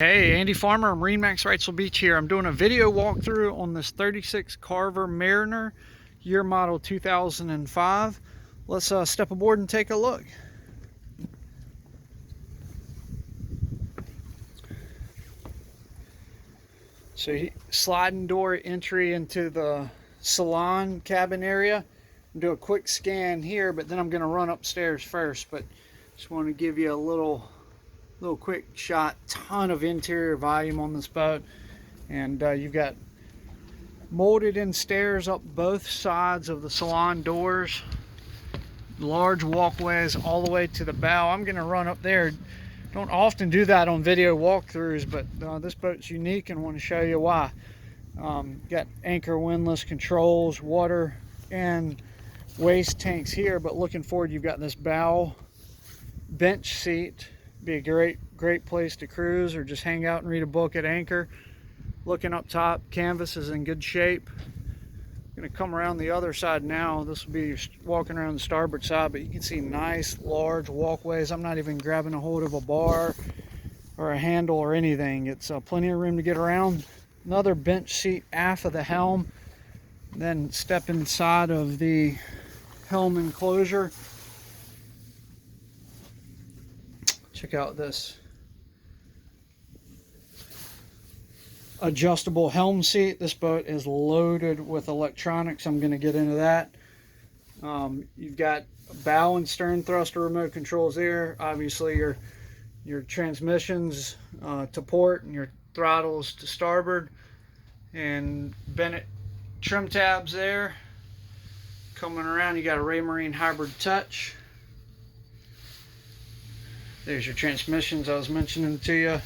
Hey, Andy Farmer, MarineMax Wrightsville Beach here. I'm doing a video walkthrough on this 36 Carver Mariner, year model 2005. Let's step aboard and take a look. So sliding door entry into the salon cabin area. I'll do a quick scan here, but then I'm going to run upstairs first. But just want to give you a little quick shot. Ton of interior volume on this boat, and you've got molded in stairs up both sides of the salon doors, large walkways all the way to the bow. I'm going to run up there. Don't often do that on video walkthroughs, but this boat's unique and want to show you why. Got anchor windlass controls, water and waste tanks here, but looking forward, you've got this bow bench seat. Be a great place to cruise or just hang out and read a book at anchor. Looking up top, canvas is in good shape. I'm going to come around the other side now. This will be walking around the starboard side, but you can see nice large walkways. I'm not even grabbing a hold of a bar or a handle or anything. It's plenty of room to get around. Another bench seat aft of the helm. Then step inside of the helm enclosure. Check out this adjustable helm seat. This boat is loaded with electronics. I'm going to get into that. You've got bow and stern thruster remote controls there. Obviously your transmissions to port and your throttles to starboard, and Bennett trim tabs there. Coming around, you got a Raymarine hybrid touch. There's your transmissions I was mentioning to you.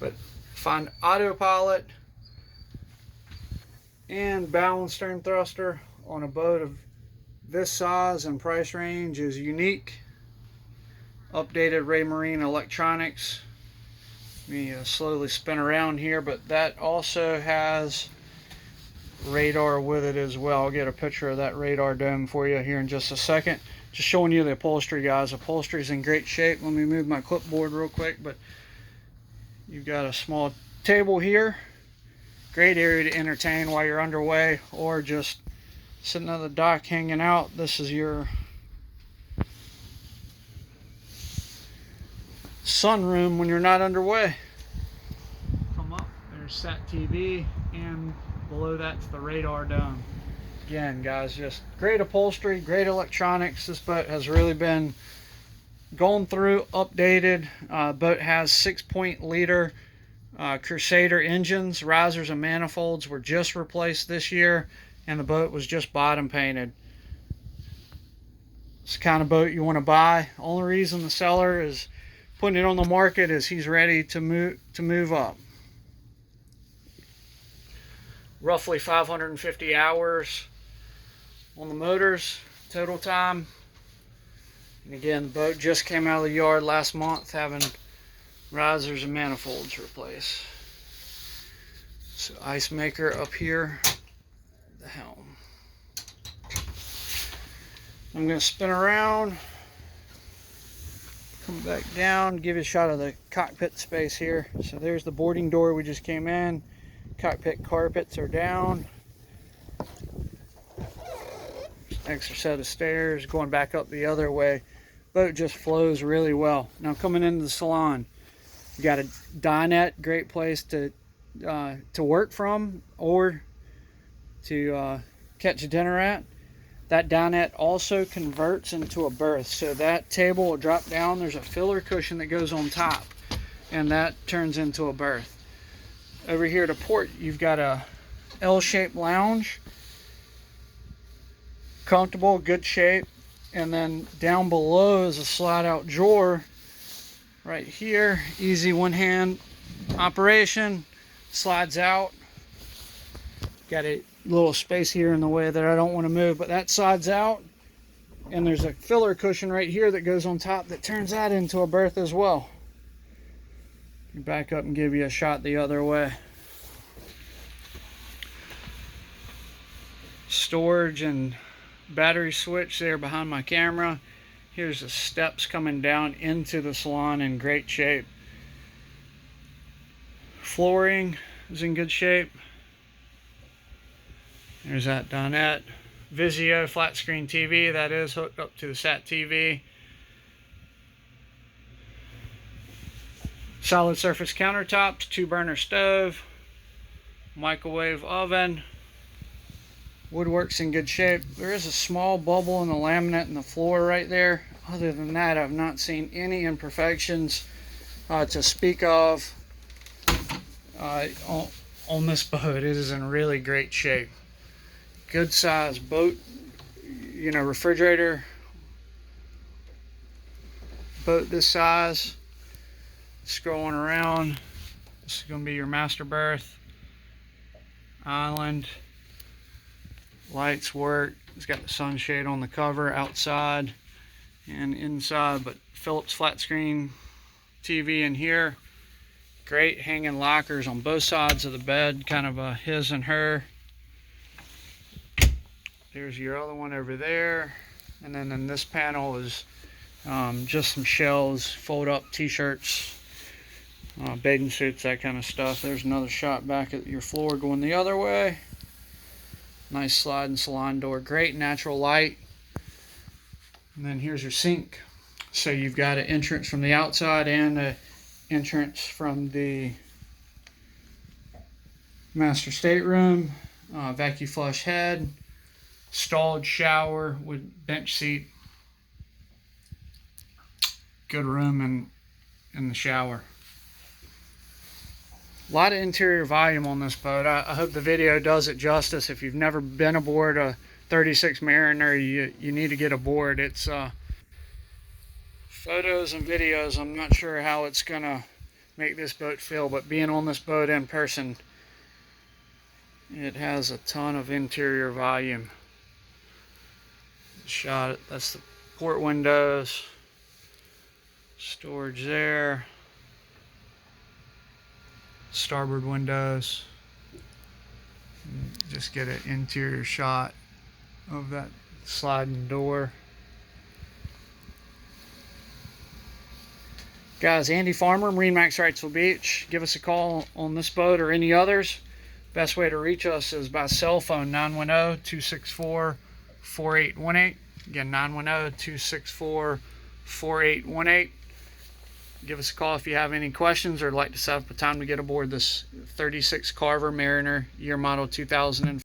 But find autopilot and bow and stern thruster on a boat of this size and price range is unique. Updated Raymarine electronics. Let me slowly spin around here, but that also has radar with it as well. I'll get a picture of that radar dome for you here in just a second. Just showing you the upholstery, guys. Upholstery is in great shape. Let me move my clipboard real quick, but you've got a small table here. Great area to entertain while you're underway or just sitting on the dock hanging out. This is your sunroom when you're not underway. Come up, there's sat TV, and below that's the radar dome. Again, guys, just great upholstery, great electronics. This boat has really been gone through, updated. Boat has 6.0-liter Crusader engines. Risers and manifolds were just replaced this year, and the boat was just bottom painted. It's the kind of boat you want to buy. Only reason the seller is putting it on the market is he's ready to move up. Roughly 550 hours on the motors total time. And again, the boat just came out of the yard last month having risers and manifolds replaced. So ice maker up here, the helm. I'm going to spin around, come back down, give you a shot of the cockpit space here. So there's the boarding door we just came in. Cockpit carpets are down. Extra set of stairs going back up the other way. Boat just flows really well. Now coming into the salon, you got a dinette, great place to work from or to catch dinner at. That dinette also converts into a berth, so that table will drop down. There's a filler cushion that goes on top, and that turns into a berth. Over here to port, you've got a L-shaped lounge. Comfortable, good shape. And then down below is a slide out drawer right here. Easy one hand operation. Slides out. Got a little space here in the way that I don't want to move, but that slides out. And there's a filler cushion right here that goes on top that turns that into a berth as well. Back up and give you a shot the other way. Storage and battery switch there behind my camera. Here's the steps coming down into the salon in great shape. Flooring is in good shape. There's that dinette. Vizio flat screen TV, that is hooked up to the SAT TV. Solid surface countertops, 2-burner stove, microwave oven. Woodwork's in good shape. There is a small bubble in the laminate in the floor right there. Other than that, I've not seen any imperfections to speak of on this boat. It is in really great shape. Good size boat, you know, refrigerator. Boat this size. Scrolling around, this is going to be your master berth. Island. Lights work. It's got the sunshade on the cover outside and inside, but Philips flat screen TV in here. Great hanging lockers on both sides of the bed, kind of a his and her. There's your other one over there, and then in this panel is just some shelves, fold up t-shirts, bathing suits, that kind of stuff. There's another shot back at your floor going the other way. Nice sliding salon door, great natural light. And then here's your sink. So you've got an entrance from the outside and an entrance from the master stateroom. Vacuum flush head, stalled shower with bench seat. Good room in the shower. A lot of interior volume on this boat. I hope the video does it justice. If you've never been aboard a 36 Mariner, you need to get aboard. It's photos and videos, I'm not sure how it's gonna make this boat feel, but being on this boat in person, it has a ton of interior volume. Shot, that's the port windows, storage there. Starboard windows. Just get an interior shot of that sliding door. Guys, Andy Farmer, MarineMax, Wrightsville Beach. Give us a call on this boat or any others. Best way to reach us is by cell phone, 910-264-4818. Again, 910-264-4818. Give us a call if you have any questions or like to set up a time to get aboard this 36 Carver Mariner, year model 2004.